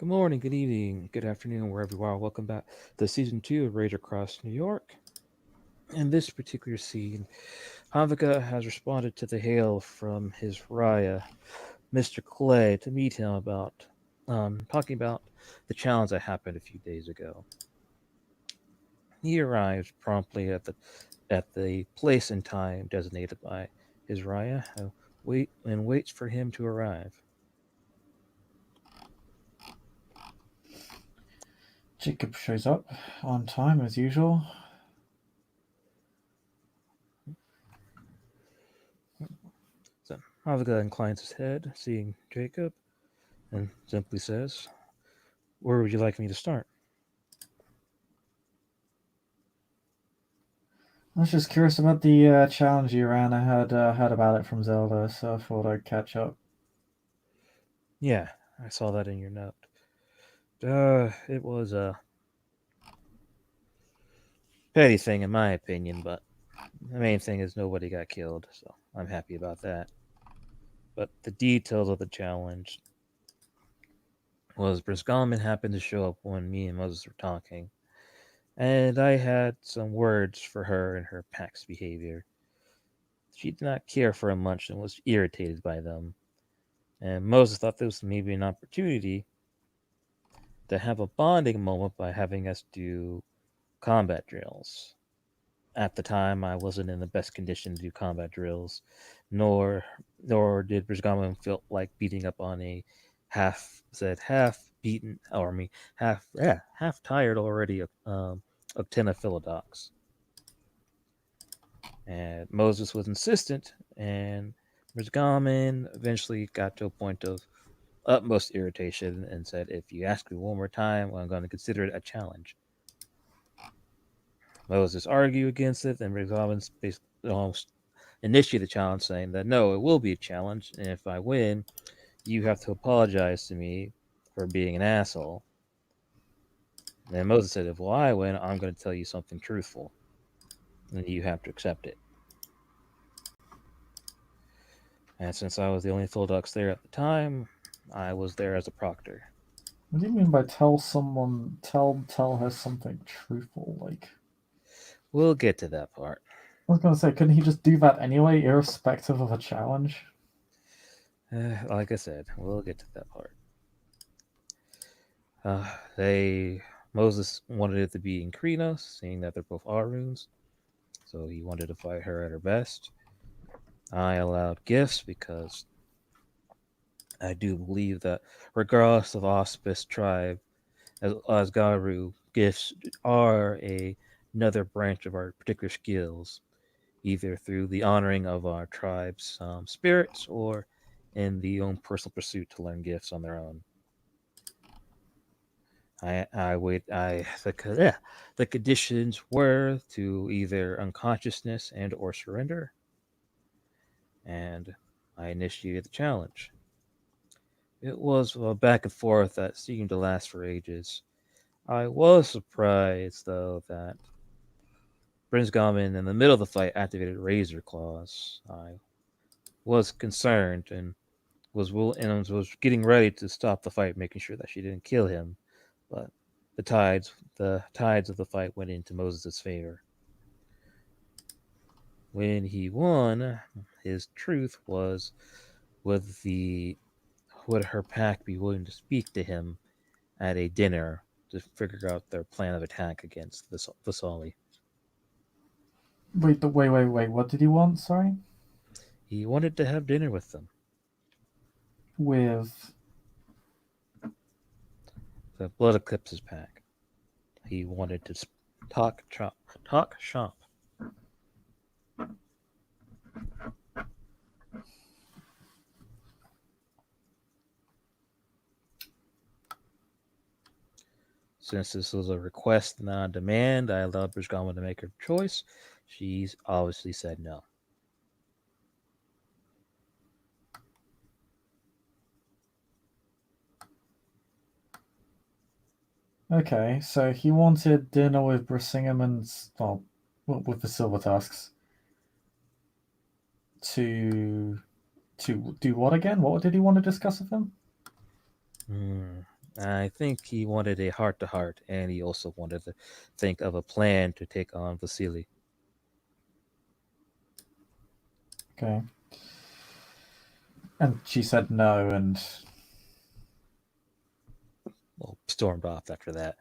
Good morning, good evening, good afternoon, wherever you are. Welcome back to season two of Rage Across New York. In this particular scene, Havika has responded to the hail from his Raya, Mr. Clay, to meet him about talking about the challenge that happened a few days ago. He arrives promptly at the place and time designated by his Raya, and waits for him to arrive. Jacob shows up on time as usual. So Havika inclines his head, seeing Jacob, and simply says, "Where would you like me to start?" I was just curious about the challenge you ran. I heard about it from Zelda, so I thought I'd catch up. Yeah, I saw that in your note. It was a petty thing, in my opinion, but the main thing is nobody got killed, so I'm happy about that. But the details of the challenge was Briscoe happened to show up when me and Moses were talking, and I had some words for her and her pack's behavior. She did not care for them much and was irritated by them, and Moses thought this was maybe an opportunity to have a bonding moment by having us do combat drills. At the time, I wasn't in the best condition to do combat drills, nor nor did Brisgama feel like beating up on a half beaten army, half tired already of Philodox. And Moses was insistent, and Brisgaman eventually got to a point of utmost irritation and said, "If you ask me one more time, I'm going to consider it a challenge." Moses argued against it, and Brisgaman almost initiate the challenge, saying that no, it will be a challenge, and if I win, you have to apologize to me for being an asshole. And then Moses said, if well, I win, I'm going to tell you something truthful, and you have to accept it. And since I was the only Philodox there at the time, I was there as a proctor. What do you mean by tell her something truthful? Like, We'll get to that part. I was gonna say, couldn't he just do that anyway, irrespective of a challenge? Like I said, we'll get to that part. They Moses wanted it to be in Krinos, seeing that they're both Aruns, so he wanted to fight her at her best. I allowed gifts because I do believe that, regardless of auspice tribe, as Garu, gifts are another branch of our particular skills, either through the honoring of our tribe's spirits or in the own personal pursuit to learn gifts on their own. I wait. The conditions were to either unconsciousness and or surrender, and I initiated the challenge. It was a back and forth that seemed to last for ages. I was surprised, though, that Brinsgamen in the middle of the fight activated Razor Claws. I was concerned and was getting ready to stop the fight, making sure that she didn't kill him. But the tides of the fight went into Moses' favor. When he won, his truth was would the would her pack be willing to speak to him at a dinner to figure out their plan of attack against Vasali. Wait. What did he want? Sorry, He wanted to have dinner with them, with the Blood Eclipse's pack. He wanted to talk shop. Since this was a request, not a demand, I allowed Bridgegama to make her choice. She's obviously said no. okay. So he wanted dinner with Brisingham and with the Silver Tusks to do what again? What did he want to discuss with them? Hmm. I think he wanted a heart to heart, and he also wanted to think of a plan to take on Vasily. Okay. And she said no, and Well, stormed off after that.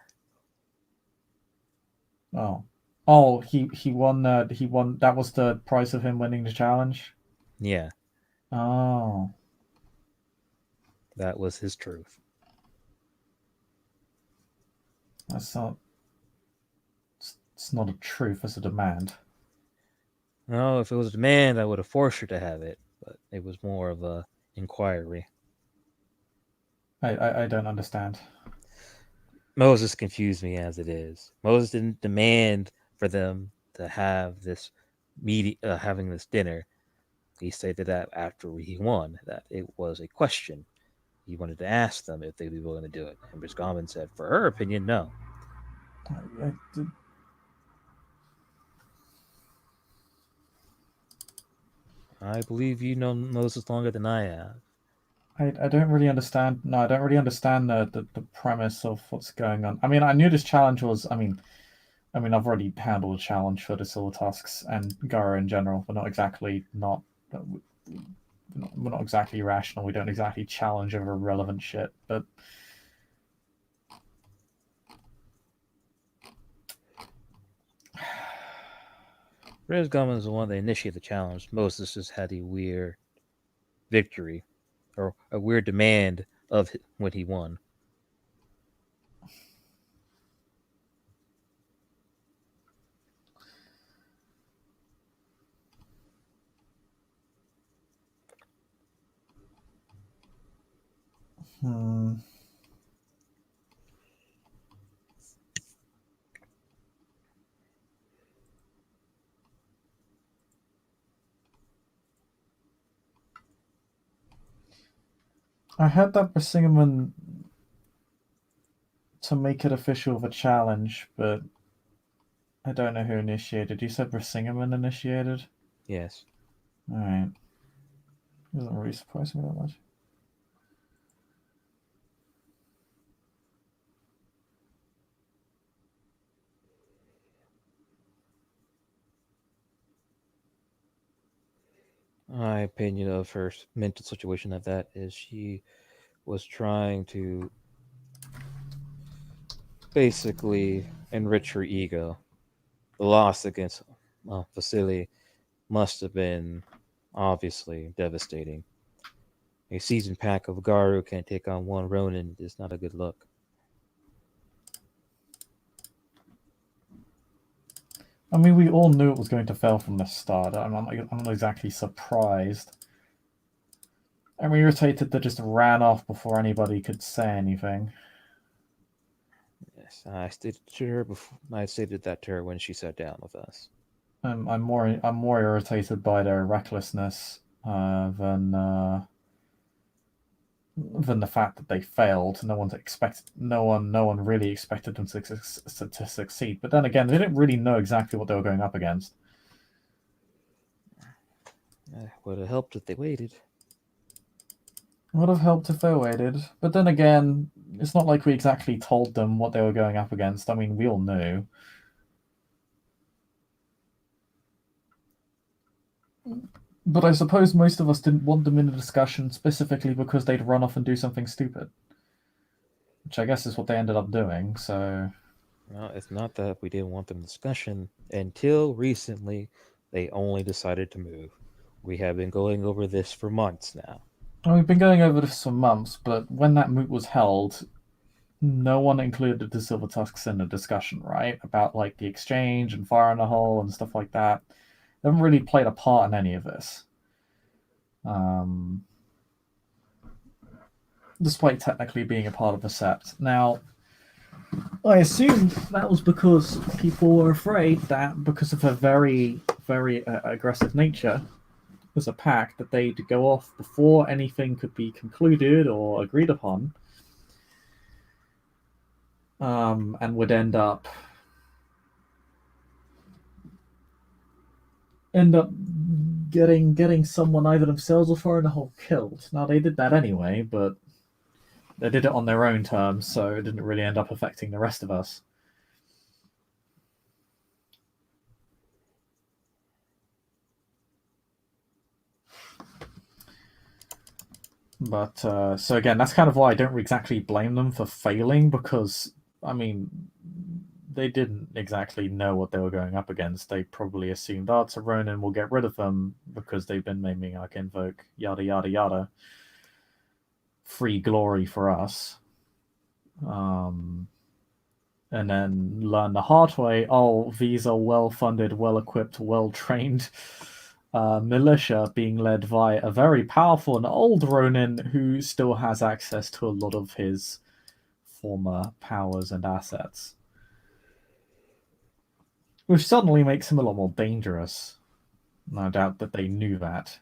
oh, oh, he won. He won. That was the price of him winning the challenge. Yeah, Oh, that was his truth. that's not. It's not a truth. It's a demand. No, if it was a demand, I would have forced her to have it, but it was more of a inquiry. I don't understand. Moses confused me as it is. Moses didn't demand for them to have this having this dinner. He stated that after he won, that it was a question. He wanted to ask them if they'd be willing to do it. And Miss Gorman said, for her opinion, no. I, I believe you know Moses longer than I have. I don't really understand. No, I don't really understand the premise of what's going on. I mean, I knew this challenge was. I mean, I've already handled a challenge for the Silver Tusks and Gara in general. We're not exactly not. We're not exactly rational. We don't exactly challenge over irrelevant shit. But Rez Gorman is the one that initiated the challenge. Moses just had a weird victory or a weird demand of when he won. hmm, I heard that Brisingamen to make it official of a challenge, but I don't know who initiated. You said Brisingamen initiated. Yes. All right, doesn't really surprise me that much. My opinion of her mental situation of that is she was trying to basically enrich her ego. The loss against Vasily must have been obviously devastating. A seasoned pack of Garu can take on one Ronin is not a good look. I mean, we all knew it was going to fail from the start. I'm not exactly surprised. I'm irritated that just ran off before anybody could say anything. Yes, I stated to her before. I stated that to her when she sat down with us. I'm more irritated by their recklessness than the fact that they failed. No one really expected them to succeed. But then again, they didn't really know exactly what they were going up against. Would have helped if they waited. Would have helped if they waited. But then again, it's not like we exactly told them what they were going up against. I mean, we all knew. But I suppose most of us didn't want them in the discussion specifically because they'd run off and do something stupid. Which I guess is what they ended up doing, so. No, it's not that we didn't want them in discussion. Until recently, they only decided to move. We have been going over this for months now. Well, we've been going over this for months, but when that moot was held, no one included the Silver Tusks in the discussion, right? About like the exchange and fire in the hole and stuff like that. They haven't really played a part in any of this. Despite technically being a part of the set. Now, I assume that was because people were afraid that because of her very, very aggressive nature as a pack, that they'd go off before anything could be concluded or agreed upon, and would end up getting someone either themselves or far in the hole killed. Now they did that anyway, but They did it on their own terms, so it didn't really end up affecting the rest of us. But so again, that's kind of why I don't exactly blame them for failing, because I mean, they didn't exactly know what they were going up against. They probably assumed, oh, it's a Ronin, we'll get rid of them because they've been naming Arc Invoke, yada yada yada. Free glory for us. And then learn the hard way. Oh, these are well-funded, well-equipped, well-trained militia being led by a very powerful and old Ronin who still has access to a lot of his former powers and assets, which suddenly makes him a lot more dangerous. No doubt that they knew that.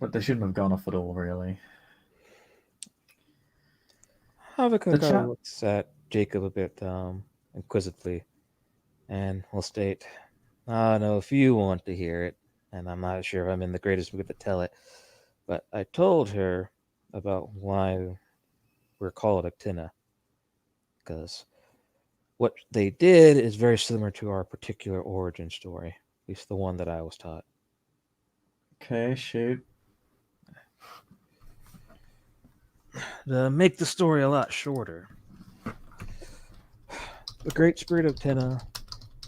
But they shouldn't have gone off at all, really. Havakakar looks at Jacob a bit inquisitively and will state, I don't know if you want to hear it, and I'm not sure if I'm in the greatest mood to tell it, but I told her about why we're called Actina. Because what they did is very similar to our particular origin story, at least the one that I was taught. Okay, shoot. To make the story a lot shorter, the Great Spirit of Tenna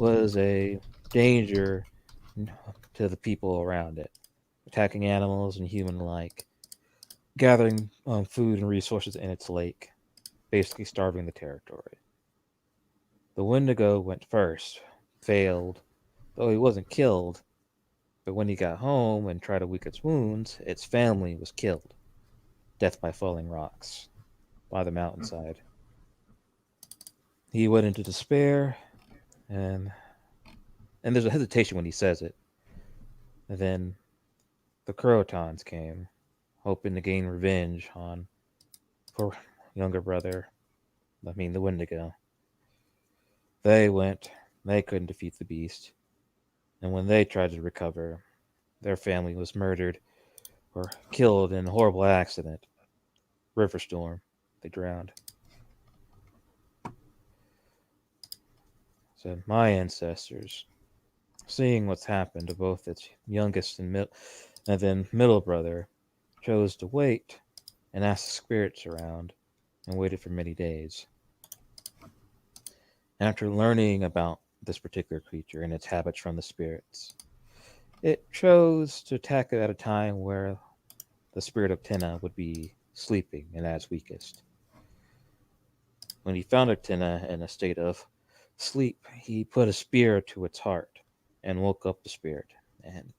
was a danger to the people around it, attacking animals and human alike, gathering food and resources in its lake, basically starving the territory. The Wendigo went first, failed, though he wasn't killed, but when he got home and tried to lick its wounds, its family was killed. Death by falling rocks, by the mountainside. He went into despair, and there's a hesitation when he says it. And then the Crotons came, hoping to gain revenge on poor younger brother, the Wendigo. They went, they couldn't defeat the beast, and when they tried to recover, their family was murdered or killed in a horrible accident. River storm. They drowned. So my ancestors, seeing what's happened to both its youngest and then middle brother, chose to wait and ask the spirits around, and waited for many days. After learning about this particular creature and its habits from the spirits, it chose to attack it at a time where the spirit of Tenna would be sleeping and at its weakest. When he found Tenna in a state of sleep, he put a spear to its heart and woke up the spirit and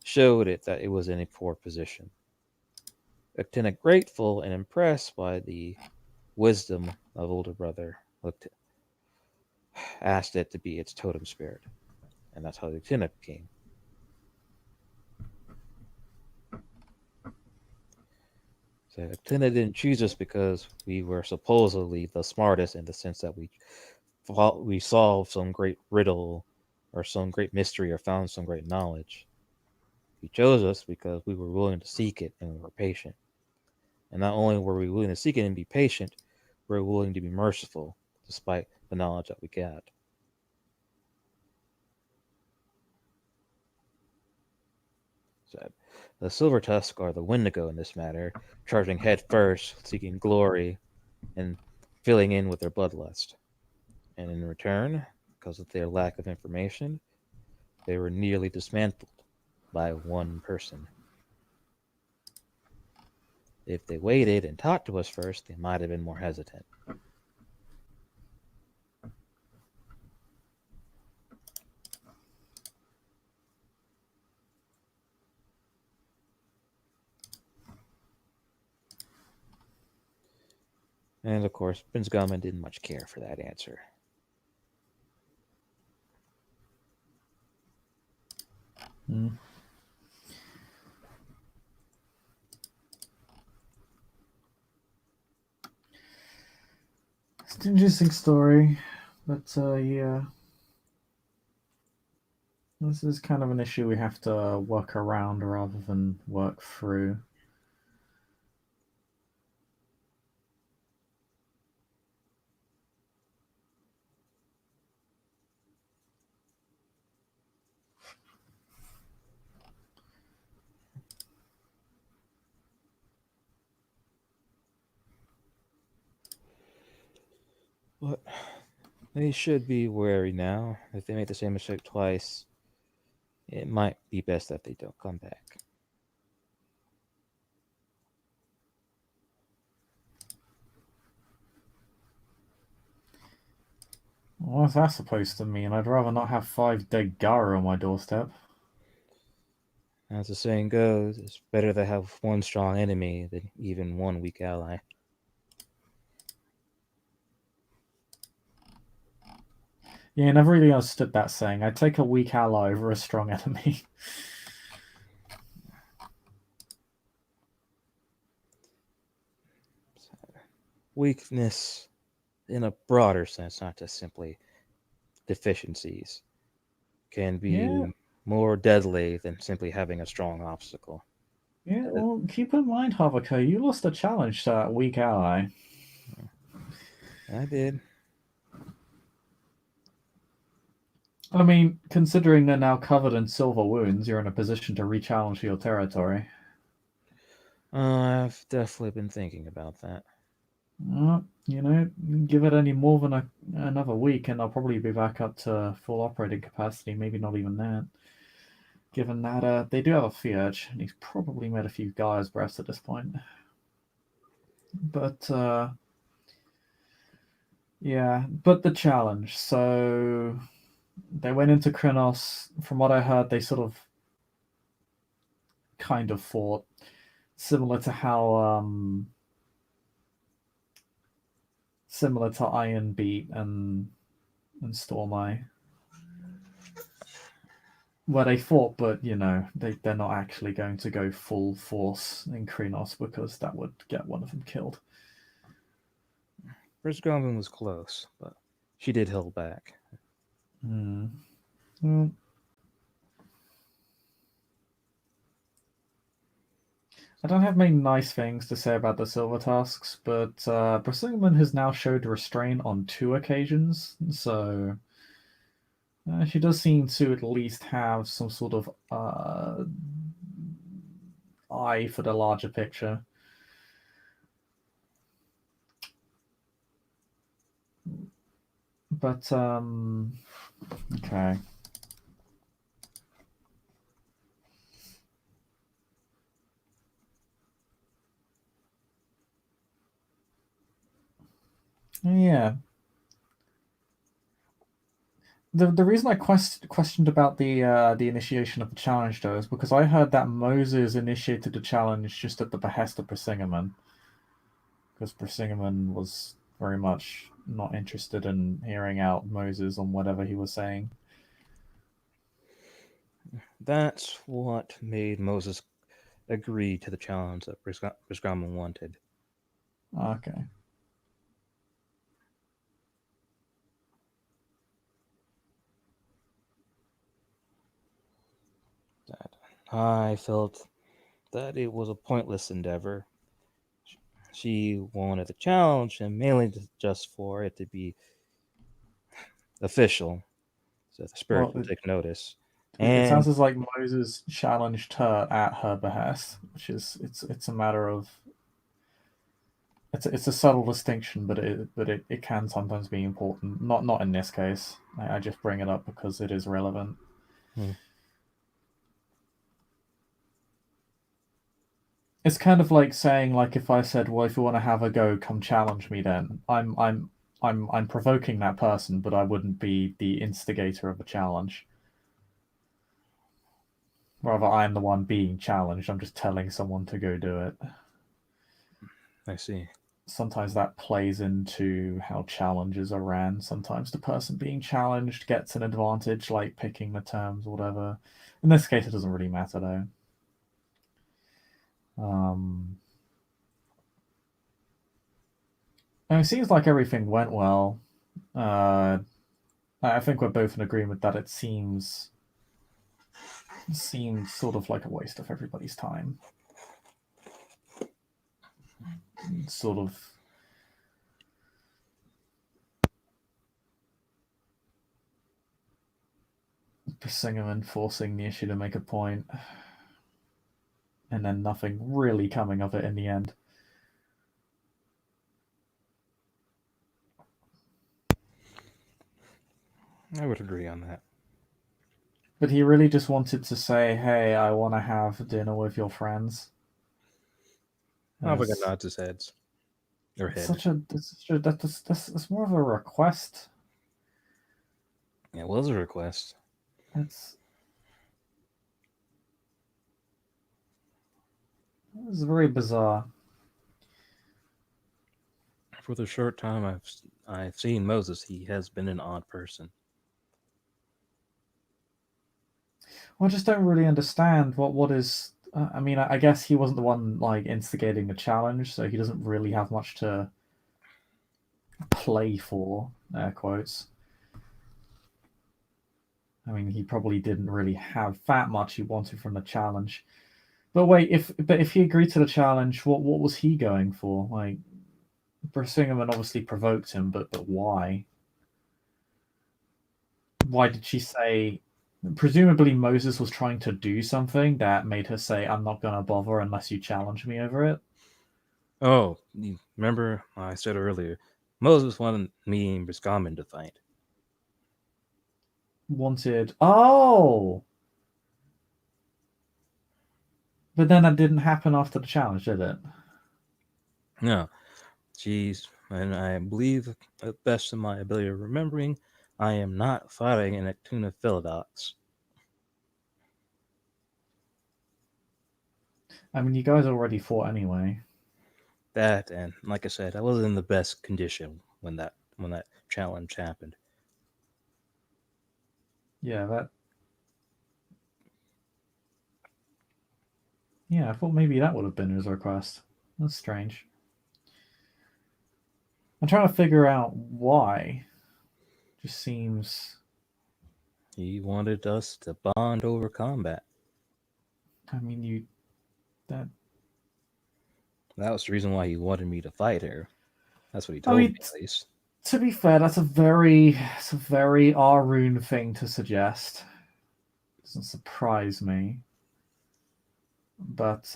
showed it that it was in a poor position. Tenna, grateful and impressed by the wisdom of older brother, asked it to be its totem spirit, and that's how the Tenna came. So Tenna didn't choose us because we were supposedly the smartest in the sense that we solved some great riddle or some great mystery or found some great knowledge. He chose us because we were willing to seek it and we were patient. And not only were we willing to seek it and be patient, we were willing to be merciful despite the knowledge that we got. So, the Silver Tusk are the Wendigo in this matter, charging head first, seeking glory, and filling in with their bloodlust. And in return, because of their lack of information, they were nearly dismantled by one person. If they waited and talked to us first, they might have been more hesitant. And of course, Prince Gauman didn't much care for that answer. It's an interesting story, but yeah. This is kind of an issue we have to work around rather than work through. But they should be wary now. If they make the same mistake twice, it might be best that they don't come back. What's that supposed to mean? I'd rather not have 5 dead Gara on my doorstep. As the saying goes, it's better to have one strong enemy than even one weak ally. Yeah, I never really understood that saying. I'd take a weak ally over a strong enemy. Weakness in a broader sense, not just simply deficiencies, can Yeah, be more deadly than simply having a strong obstacle. yeah. Well, keep in mind, Haruka, you lost a challenge to that weak ally. I did. I mean, considering they're now covered in silver wounds, you're in a position to re-challenge your territory. I've definitely been thinking about that. Give it any more than another week, and I'll probably be back up to full operating capacity. Maybe not even that. Given that they do have a Fiurge, and he's probably made a few Gaia's breaths at this point. But yeah, but the challenge. So they went into Krynos. From what I heard, they sort of kind of fought similar to how similar to Iron Beat and Stormeye, where they fought, but they're not actually going to go full force in Krynos because that would get one of them killed. First Goblin was close, but she did hold back. Well, I don't have many nice things to say about the Silver Tusks, but Brisingamen has now showed restraint on 2 occasions, so she does seem to at least have some sort of eye for the larger picture. But okay. Yeah. The reason I questioned about the initiation of the challenge though is because I heard that Moses initiated the challenge just at the behest of Brisingamen, because Brisingamen was very much not interested in hearing out Moses on whatever he was saying. That's what made Moses agree to the challenge that Brisgamen wanted. Okay. That I felt that it was a pointless endeavor. She wanted the challenge, and mainly just for it to be official, so the spirit Well, will take notice. it And sounds as like Moses challenged her at her behest, which is it's a matter of it's a subtle distinction, but it can sometimes be important. Not in this case. I just bring it up because it is relevant. hmm, It's kind of like saying, like, if I said, well, if you want to have a go, come challenge me, then I'm provoking that person, but I wouldn't be the instigator of a challenge. Rather, I'm the one being challenged. I'm just telling someone to go do it. I see. Sometimes that plays into how challenges are ran. Sometimes the person being challenged gets an advantage, like picking the terms or whatever. In this case, it doesn't really matter though. And it seems like everything went well. I think we're both in agreement that it seems sort of like a waste of everybody's time. Sort of. Brisingamen forcing the issue to make a point, and then nothing really coming of it in the end. I would agree on that. But he really just wanted to say, "Hey, I want to have dinner with your friends." Having a It's, nod his heads or it's head. such a that's more of a request. It was a request. It's it's very bizarre. For the short time I've seen Moses, he has been an odd person. Well, I just don't really understand what is. I mean, I guess he wasn't the one like instigating the challenge, so he doesn't really have much to play for. Air quotes. I mean, he probably didn't really have that much he wanted from the challenge. But wait, if he agreed to the challenge, what was he going for? Like, Brisingamen obviously provoked him, but why? Why did she say? Presumably, Moses was trying to do something that made her say, "I'm not gonna bother unless you challenge me over it." Oh, you remember I said earlier, Moses wanted me and Briskamen to fight. Wanted. Oh, but then that didn't happen after the challenge, did it? No, and I believe, at best in my ability of remembering, I am not fighting an Actuna Philodox. I mean, you guys already fought anyway. That, and like I said, I wasn't in the best condition when that challenge happened. Yeah, that. Yeah, I thought maybe that would have been his request. That's strange. I'm trying to figure out why. Just seems. He wanted us to bond over combat. I mean, you. That. That was the reason why he wanted me to fight her. That's what he I told mean, me, at least. to be fair, it's a very Arun thing to suggest. Doesn't surprise me. But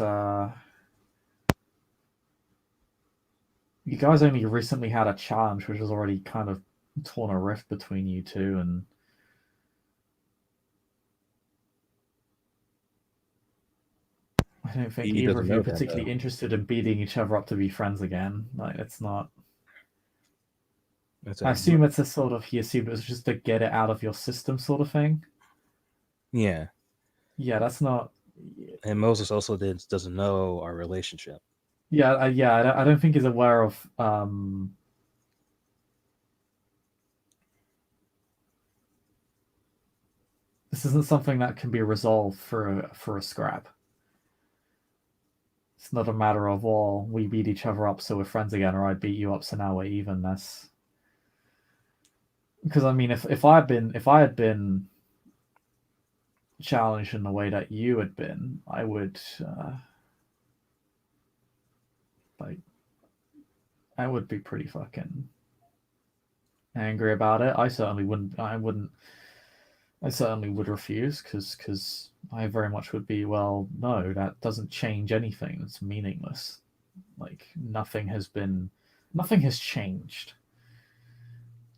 you guys only recently had a challenge, which has already kind of torn a rift between you two, and I don't think He either doesn't of you know are that, particularly though. interested in beating each other up to be friends again. Like, it's not. It's I a, assume it's a sort of he assumed it was just to get it out of your system sort of thing. yeah, Yeah, that's not. and Moses also doesn't know our relationship. Yeah, I don't think he's aware of. This isn't something that can be resolved for a scrap. It's not a matter of, well, we beat each other up so we're friends again, or I beat you up so now we're even. That's because I mean, if I had been challenged in the way that you had been, I would like I would be pretty fucking angry about it. I certainly wouldn't. I wouldn't. I certainly would refuse because I very much would be. Well, no, that doesn't change anything. It's meaningless. Like nothing has changed.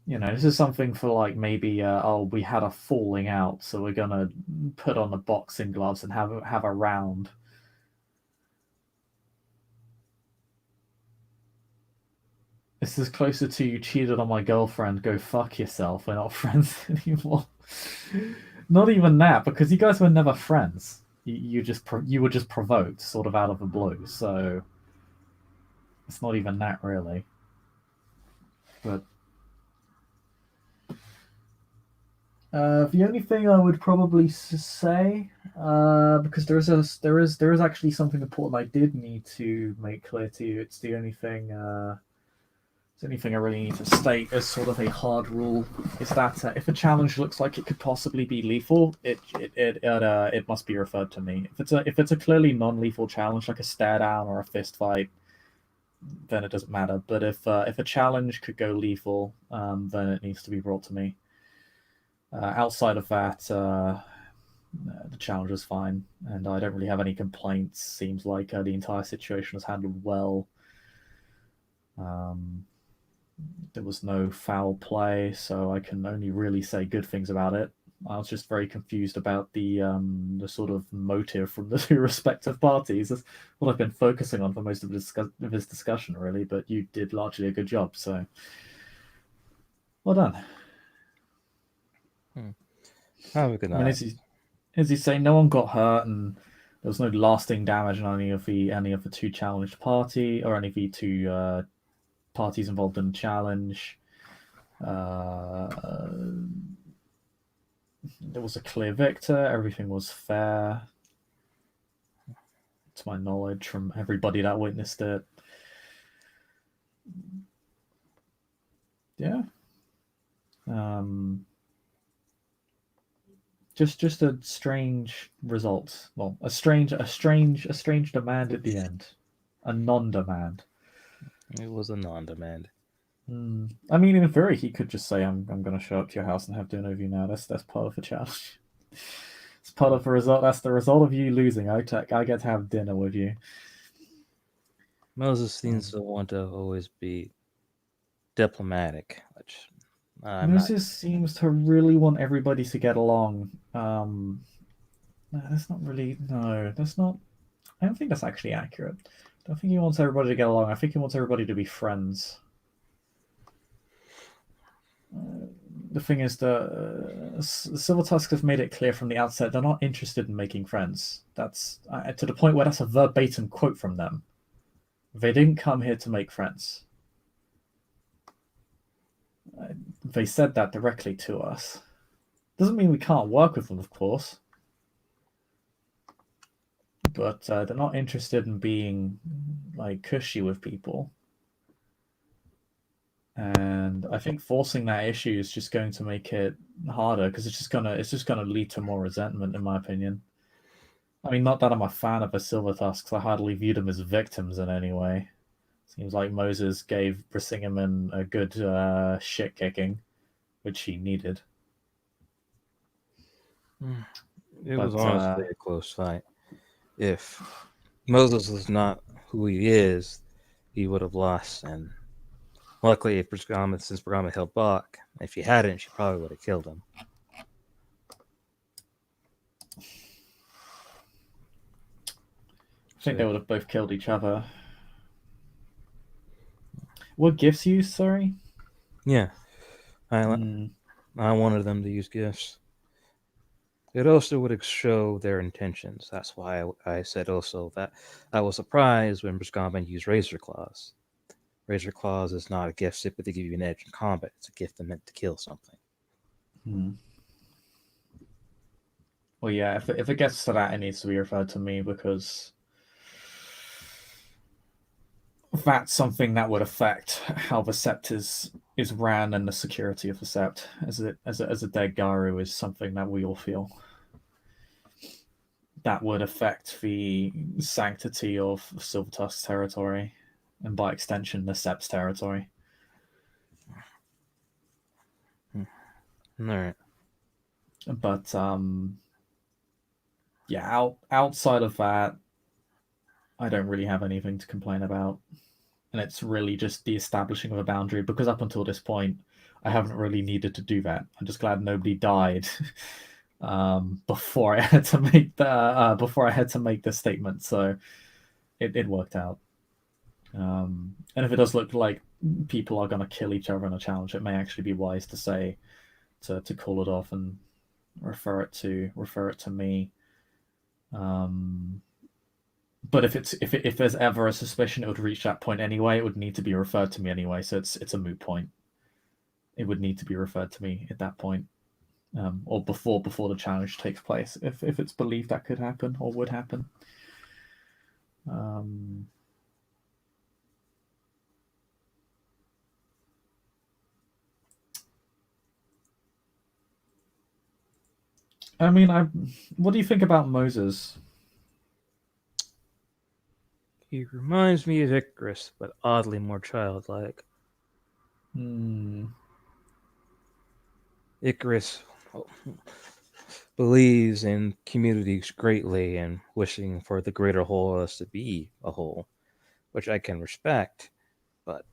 You know, this is something for like maybe oh, we had a falling out, so we're gonna put on the boxing gloves and have a round. This is closer to you cheated on my girlfriend, go fuck yourself, we're not friends anymore. Not even that, because you guys were never friends. You were just provoked sort of out of the blue, so it's not even that really. But the only thing I would probably say, because there is actually something important I did need to make clear to you. It's the only thing. It's the only thing I really need to state as sort of a hard rule is that if a challenge looks like it could possibly be lethal, it must be referred to me. If it's a clearly non-lethal challenge like a stare down or a fist fight, then it doesn't matter. But if a challenge could go lethal, then it needs to be brought to me. Outside of that, the challenge is fine, and I don't really have any complaints. Seems like the entire situation was handled well. Um, There was no foul play, so I can only really say good things about it. I was just very confused about the sort of motive from the two respective parties. That's what I've been focusing on for most of this discussion, really. But you did largely a good job, so well done. Have a good I mean, night. as you say, no one got hurt, and there was no lasting damage on any of the two challenged party or any of the two parties involved in the challenge. Uh, there was a clear victor. Everything was fair, to my knowledge, from everybody that witnessed it. Yeah. Um, just a strange result. Well, a strange demand at the end. A non-demand. It was a non-demand. I mean, in theory, he could just say, "I'm going to show up to your house and have dinner with you now." That's part of the challenge. It's part of the result. That's the result of you losing. I get to have dinner with you. Moses seems to want to always be diplomatic, which I'm not. Moses seems to really want everybody to get along. No, that's not really. No, that's not. I don't think that's actually accurate. I don't think he wants everybody to get along. I think he wants everybody to be friends. The thing is that Silver Tusks have made it clear from the outset they're not interested in making friends. That's to the point where that's a verbatim quote from them. They didn't come here to make friends. They said that directly to us. Doesn't mean we can't work with them, of course. But they're not interested in being like cushy with people. And I think forcing that issue is just going to make it harder because it's just gonna lead to more resentment, in my opinion. I mean, not that I'm a fan of the Silver Tusks. I hardly view them as victims in any way. Seems like Moses gave Brisingamen a good shit kicking, which he needed. It But was honestly a close fight. If Moses was not who he is, he would have lost. And luckily, since Brahma held back, if he hadn't, she probably would have killed him. I think they would have both killed each other. What gifts you? Sorry. Yeah, I wanted them to use gifts. It also would show their intentions. That's why I said also that I was surprised when Briskaman used Razor Claws. Razor Claws is not a gift simply to give you an edge in combat. It's a gift meant to kill something. Well, yeah. If it gets to that, it needs to be referred to me because that's something that would affect how the Sept is ran and the security of the Sept as a dead Garu is something that we all feel. That would affect the sanctity of Silvertusk's territory, and by extension, the Sept's territory. All right. But yeah, outside of that, I don't really have anything to complain about. And it's really just the establishing of a boundary because up until this point, I haven't really needed to do that. I'm just glad nobody died before I had to make the statement. So it worked out. And if it does look like people are going to kill each other in a challenge, it may actually be wise to say to call it off and refer it to me. But if there's ever a suspicion it would reach that point anyway, it would need to be referred to me anyway. So it's a moot point. It would need to be referred to me at that point, or before the challenge takes place, if it's believed that could happen or would happen. I mean, what do you think about Moses? He reminds me of Icarus, but oddly more childlike. Icarus believes in communities greatly and wishing for the greater whole as to be a whole, which I can respect, but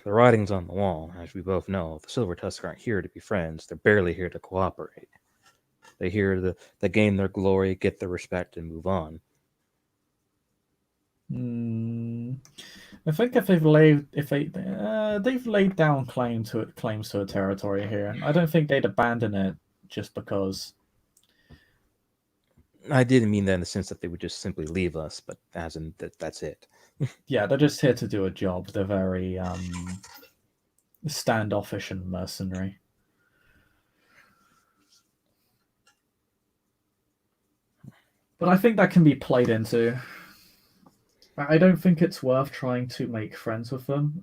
The writing's on the wall, as we both know. The Silver Tusks aren't here to be friends. They're barely here to cooperate. They're here to gain their glory, get their respect, and move on. I think if they've laid down claims to a territory here, I don't think they'd abandon it just because. I didn't mean that in the sense that they would just simply leave us, but as in that's it. Yeah, they're just here to do a job. They're very standoffish and mercenary. But I think that can be played into. I don't think it's worth trying to make friends with them.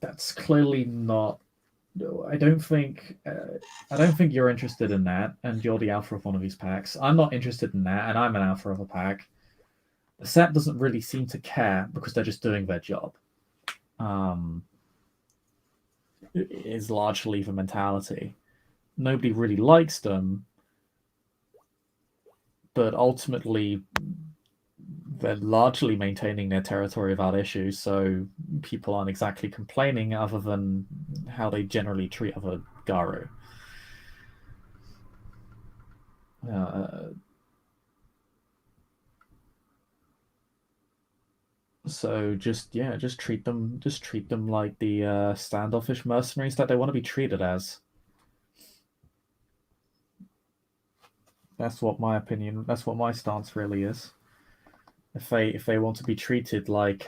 That's clearly not. I don't think. I don't think you're interested in that, and you're the alpha of one of these packs. I'm not interested in that, and I'm an alpha of a pack. The set doesn't really seem to care because they're just doing their job. Is largely the mentality. Nobody really likes them, but ultimately they're largely maintaining their territory without issue, so people aren't exactly complaining other than how they generally treat other Garu. So just treat them like the standoffish mercenaries that they want to be treated as. That's what my opinion. That's what my stance really is. If they want to be treated like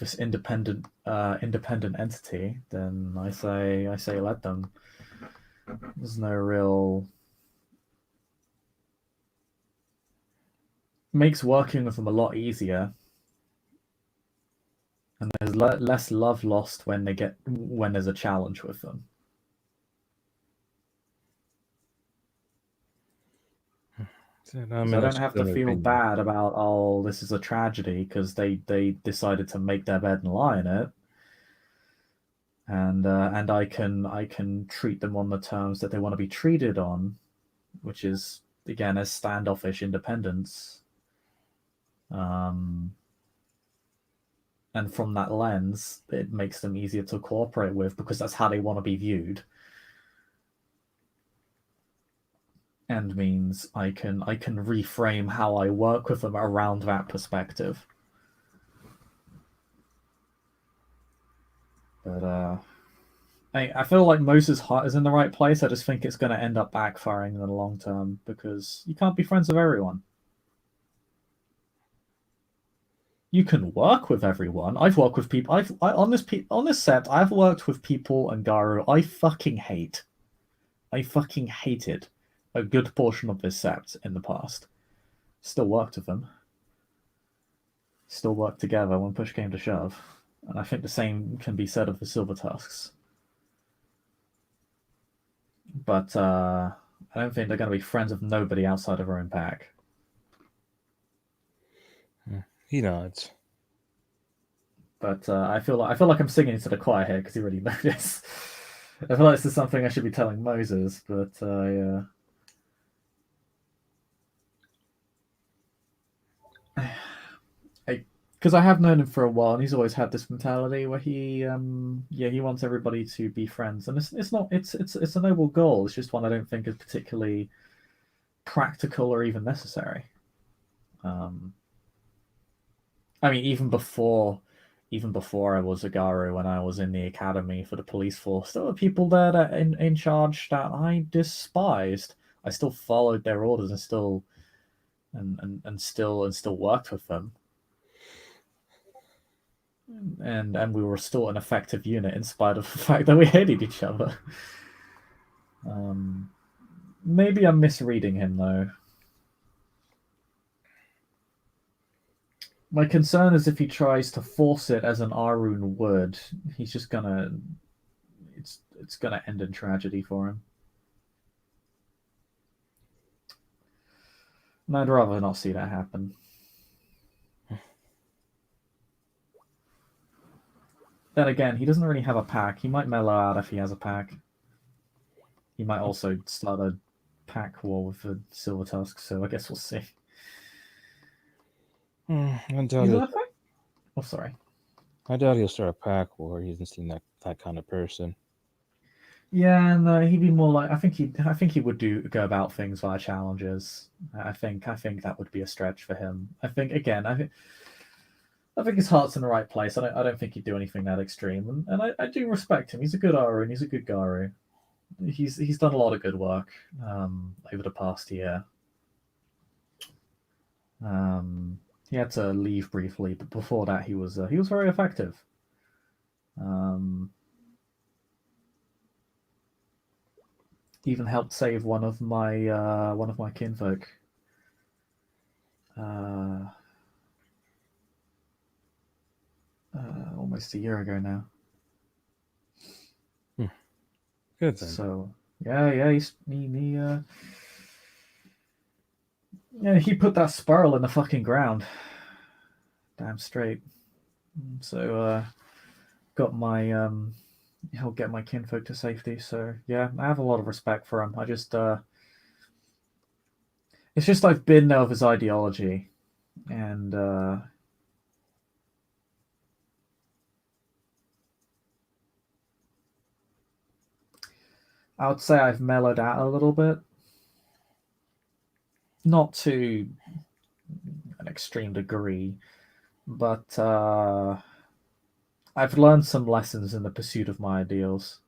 this independent entity, then I say let them. There's no real. Makes working with them a lot easier, and there's less love lost when there's a challenge with them. So I don't have to feel bad about, oh, this is a tragedy because they decided to make their bed and lie in it, and I can treat them on the terms that they want to be treated on, which is again as standoffish independence. And from that lens, it makes them easier to cooperate with because that's how they want to be viewed. And means I can reframe how I work with them around that perspective. But I feel like Moses' heart is in the right place. I just think it's going to end up backfiring in the long term because you can't be friends with everyone. You can work with everyone. I've worked with people. On this set, I've worked with people and Garu I fucking hate. I fucking hated a good portion of this set in the past. Still worked with them. Still worked together when push came to shove. And I think the same can be said of the Silver Tusks. But I don't think they're going to be friends with nobody outside of their own pack. He nods. But I feel like I'm singing to the choir here because he already knows this. I feel like this is something I should be telling Moses, but yeah. Because I have known him for a while, and he's always had this mentality where he wants everybody to be friends, and it's a noble goal. It's just one I don't think is particularly practical or even necessary. I mean, even before I was a Garu, when I was in the academy for the police force, there were people there that in charge that I despised. I still followed their orders and still worked with them. And we were still an effective unit in spite of the fact that we hated each other. Maybe I'm misreading him though. My concern is if he tries to force it as an Arun would, he's just gonna it's gonna end in tragedy for him. And I'd rather not see that happen. Then again, he doesn't really have a pack. He might mellow out if he has a pack. He might also start a pack war with the Silver Tusk, so I guess we'll see. I doubt He's he'll. laughing? Oh, sorry. I doubt he'll start a pack war. He doesn't seem that kind of person. Yeah, and he'd be more like I think he would go about things via challenges. I think that would be a stretch for him. I think again, I think his heart's in the right place. I don't think he'd do anything that extreme, and I do respect him. He's a good Aru and he's a good Garu. He's done a lot of good work over the past year. He had to leave briefly, but before that, he was very effective. Even helped save one of my kinfolk. Almost a year ago now. Good then. So yeah, he put that spiral in the fucking ground. Damn straight. So got my help get my kinfolk to safety. So yeah, I have a lot of respect for him. I just it's just I've been there with his ideology, and I would say I've mellowed out a little bit. Not to an extreme degree, but I've learned some lessons in the pursuit of my ideals.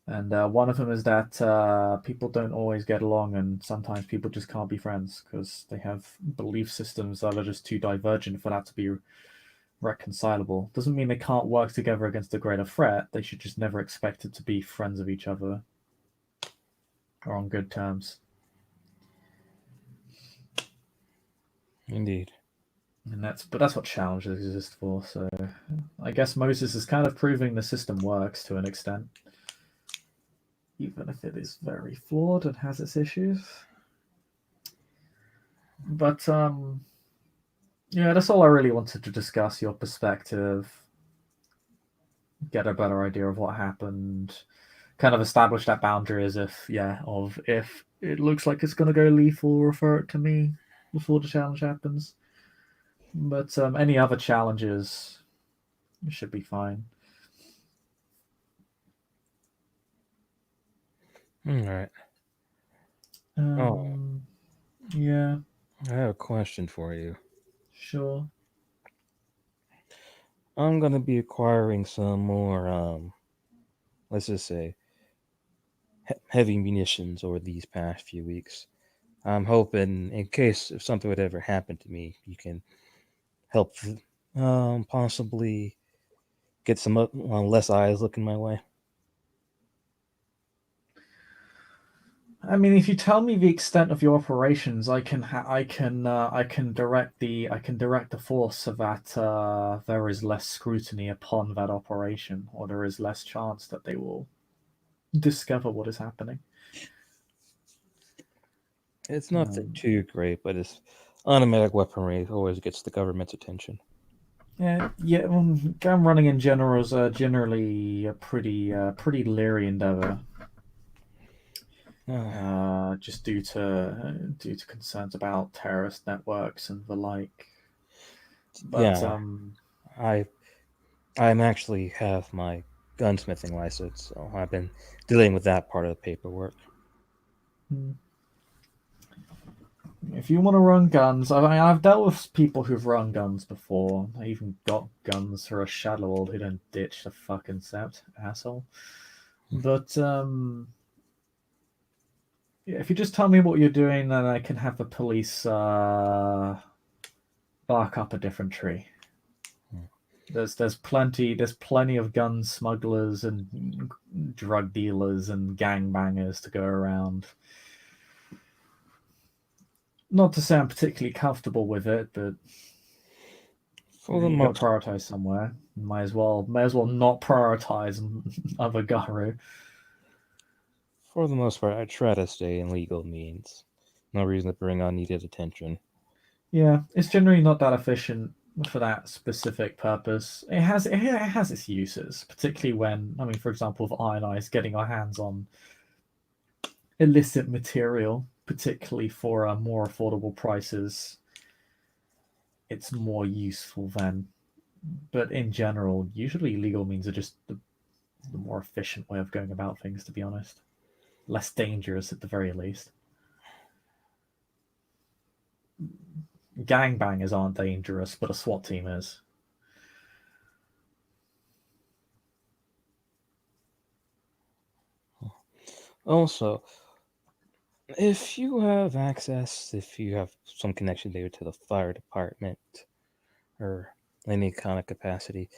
And one of them is that people don't always get along, and sometimes people just can't be friends because they have belief systems that are just too divergent for that to be reconcilable. Doesn't mean they can't work together against a greater threat. They should just never expect it to be friends of each other or on good terms. Indeed. And that's what challenges exist for. So I guess Moses is kind of proving the system works to an extent, even if it is very flawed and has its issues. But yeah, that's all I really wanted to discuss. Your perspective, get a better idea of what happened, kind of establish that boundary as if it looks like it's going to go lethal, refer it to me before the challenge happens. But any other challenges should be fine. All right. Yeah, I have a question for you. sure. I'm gonna be acquiring some more, let's just say, heavy munitions over these past few weeks. I'm hoping, in case if something would ever happen to me, you can help, possibly get some less eyes looking my way. I mean, if you tell me the extent of your operations, I can direct the force so that there is less scrutiny upon that operation, or there is less chance that they will discover what is happening. It's nothing too great, but it's automatic weaponry always gets the government's attention. Yeah. Gun running in general is generally a pretty leery endeavor. Just due to concerns about terrorist networks and the like. But yeah, I'm actually have my gunsmithing license, so I've been dealing with that part of the paperwork. if you want to run guns, I've dealt with people who've run guns before. I even got guns for a Shadow Lord who didn't ditch the fucking sept, asshole. But yeah, if you just tell me what you're doing, then I can have the police bark up a different tree. There's plenty of gun smugglers and drug dealers and gangbangers to go around. Not to say I'm particularly comfortable with it, but For the you got most, to prioritize somewhere. Might as well not prioritize other Garu. for the most part, I try to stay in legal means. No reason to bring unneeded attention. Yeah, it's generally not that efficient for that specific purpose. It has its uses, particularly when, I mean, for example, with Iron Eyes, getting our hands on illicit material, particularly for more affordable prices, it's more useful then. But in general, usually legal means are just the more efficient way of going about things, to be honest. Less dangerous at the very least. Gangbangers aren't dangerous, but a SWAT team is. Also, if you have access, if you have some connection there to the fire department or any kind of capacity,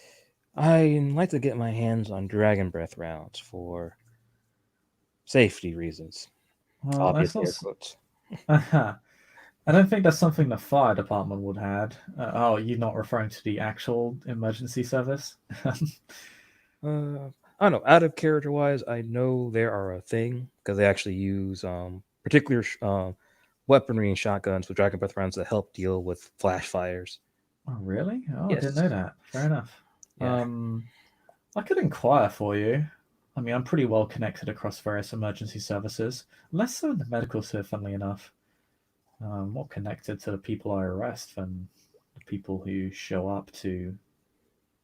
I'd like to get my hands on Dragon Breath rounds for safety reasons. Well, Obvious that's not. air quotes. I don't think that's something the fire department would had. Oh, you're not referring to the actual emergency service? I don't know. Out of character wise, I know there are a thing because they actually use particular weaponry and shotguns with Dragon Breath rounds that help deal with flash fires. Oh, really? Oh, I didn't Yes. know that. Fair enough. Yeah. I could inquire for you. I mean, I'm pretty well connected across various emergency services. Less so in the medical sphere, funnily enough. More connected to the people I arrest than the people who show up to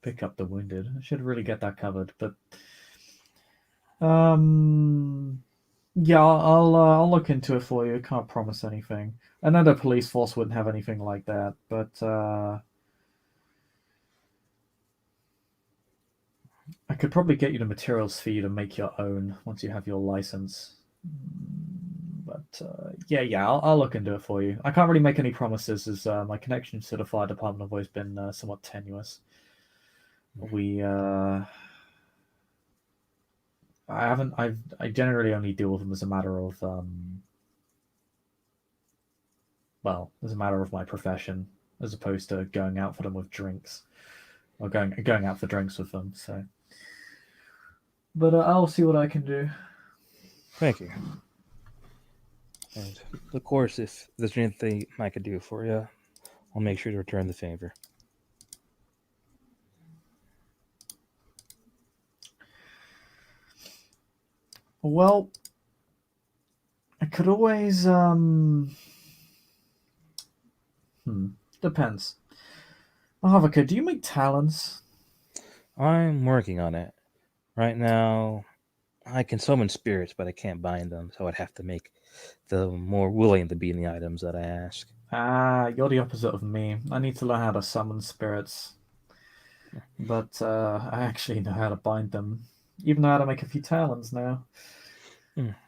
pick up the wounded. I should really get that covered. But yeah, I'll look into it for you. Can't promise anything. I know the police force wouldn't have anything like that, but I could probably get you the materials for you to make your own once you have your license. But yeah, I'll look into it for you. I can't really make any promises as my connections to the fire department have always been somewhat tenuous. We I generally only deal with them as a matter of well, as a matter of my profession, as opposed to going out for them with drinks or going out for drinks with them. So, but I'll see what I can do. Thank you. And of course, if there's anything I could do for you, I'll make sure to return the favor. Well, I could always depends. Havaka, do you make talons? I'm working on it. Right now, I can summon spirits, but I can't bind them, so I'd have to make them more willing to be in the items that I ask. Ah, you're the opposite of me. I need to learn how to summon spirits, but I actually know how to bind them. Even know how to make a few talons now.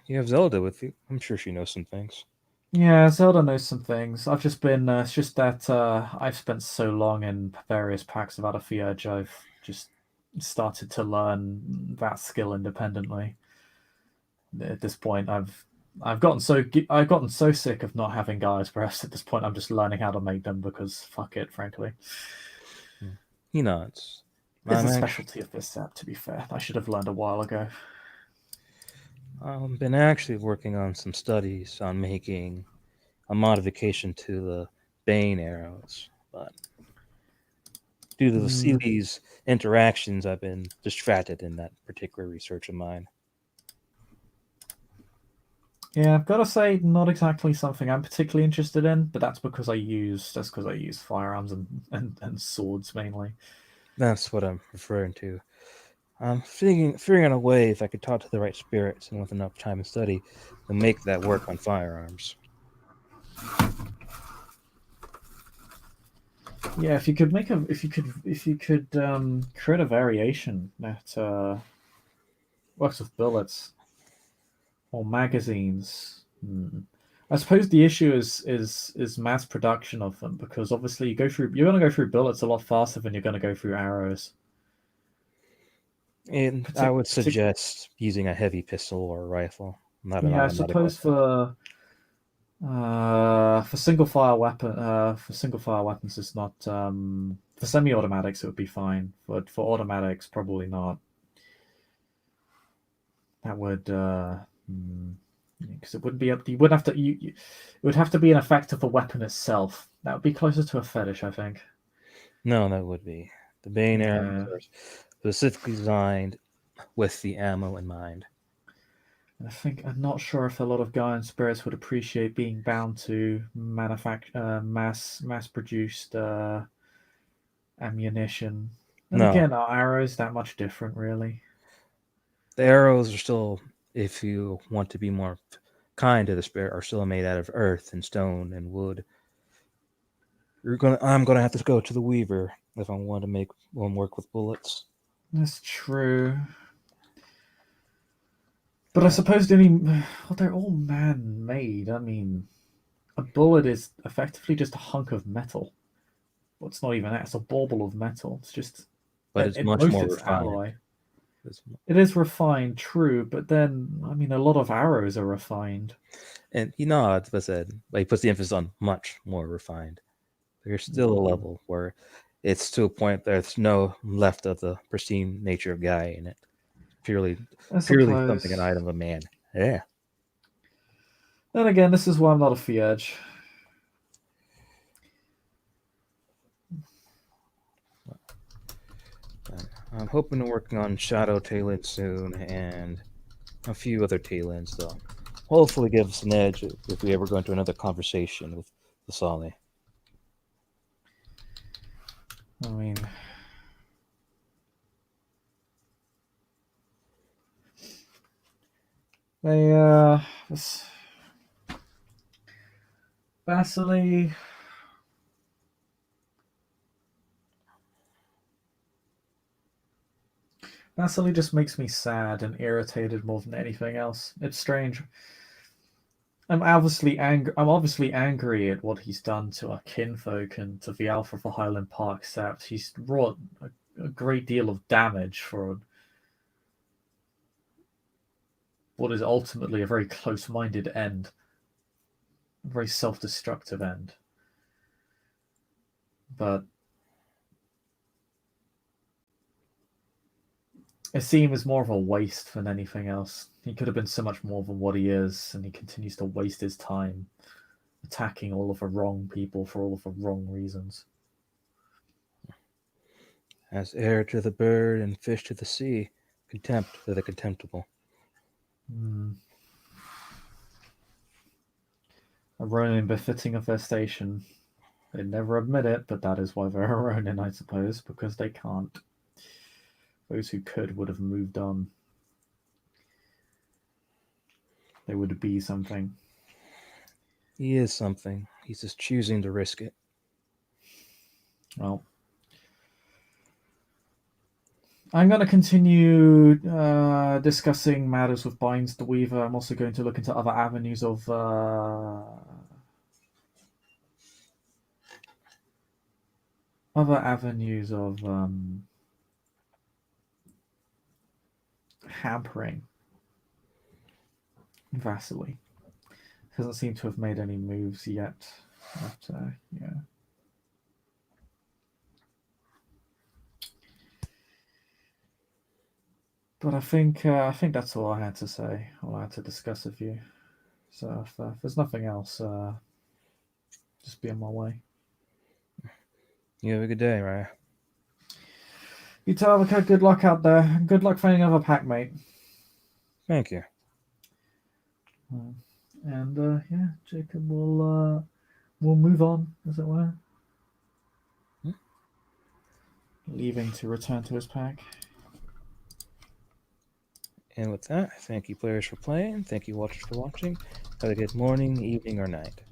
You have Zelda with you. I'm sure she knows some things. Yeah, Zelda knows some things. I've just been, it's just that I've spent so long in various packs of Adafierge, I've just started to learn that skill independently. At this point, I've gotten so sick of not having guys. Perhaps at this point, I'm just learning how to make them because fuck it, frankly. He nods. It's a Actually, specialty of this app, to be fair. I should have learned a while ago. I've been actually working on some studies on making a modification to the Bane arrows, but due to the Mm, Sealy's interactions, I've been distracted in that particular research of mine. yeah, I've got to say, not exactly something I'm particularly interested in, but that's because I use firearms and swords mainly. That's what I'm referring to. I'm figuring out a way if I could talk to the right spirits and with enough time and study to make that work on firearms. Yeah, if you could create a variation that works with bullets or magazines. I suppose the issue is mass production of them because obviously you're going to go through bullets a lot faster than you're going to go through arrows. And I Partic- would partic- suggest using a heavy pistol or a rifle, not an yeah, I automatic suppose weapon. for single fire weapons it's not for semi-automatics it would be fine, but for automatics probably not. That would because it wouldn't be up. You would have to it would have to be an effect of the weapon itself. That would be closer to a fetish, I think. No, that would be. The Bane arrows Yeah. are specifically designed with the ammo in mind. I'm not sure if a lot of Gaian spirits would appreciate being bound to mass produced ammunition. And No, again, are arrows that much different, really? the arrows are still, if you want to be more kind to the spirit, are still made out of earth and stone and wood. I'm gonna have to go to the Weaver if I want to make one work with bullets. That's true. But I suppose they're all man-made. I mean, a bullet is effectively just a hunk of metal. Well, it's not even that. It's a bauble of metal. It's just, But it's at much most, more it's refined. alloy. It's- It is refined, true, but then, I mean, a lot of arrows are refined. And he nods, but said, but he puts the emphasis on much more refined. There's still a level where it's to a point there's no left of the pristine nature of Guy in it. Purely I purely something, an suppose. item of a man. Yeah. Then again, this is why I'm not a Fiedge. I'm hoping to working on Shadow Tailend soon and a few other Tailends though. Hopefully give us an edge if we ever go into another conversation with the Sali. I mean, this Vasily. Vasily just makes me sad and irritated more than anything else. It's strange. I'm obviously angry at what he's done to our kinfolk and to the Alpha for Highland Park Sept. He's wrought a great deal of damage for what is ultimately a very close-minded end, a very self-destructive end. But Asim is more of a waste than anything else. He could have been so much more than what he is, and he continues to waste his time attacking all of the wrong people for all of the wrong reasons. As heir to the bird and fish to the sea, contempt for the contemptible. A Ronin befitting of their station. They never admit it, but that is why they're a Ronin, I suppose, because they can't. Those who could would have moved on. They would be something. He is something. He's just choosing to risk it. Well, I'm going to continue discussing matters with Bynes the Weaver. I'm also going to look into other avenues of hampering Vasily. Doesn't seem to have made any moves yet. But, yeah. But I think that's all I had to say. All I had to discuss with you. So if there's nothing else, just be on my way. You have a good day, Raya. You tell Avocad good luck out there. Good luck finding another pack, mate. Thank you. And yeah, Jacob will move on, as it were. Leaving to return to his pack. And with that, thank you players for playing. Thank you watchers for watching. Have a good morning, evening, or night.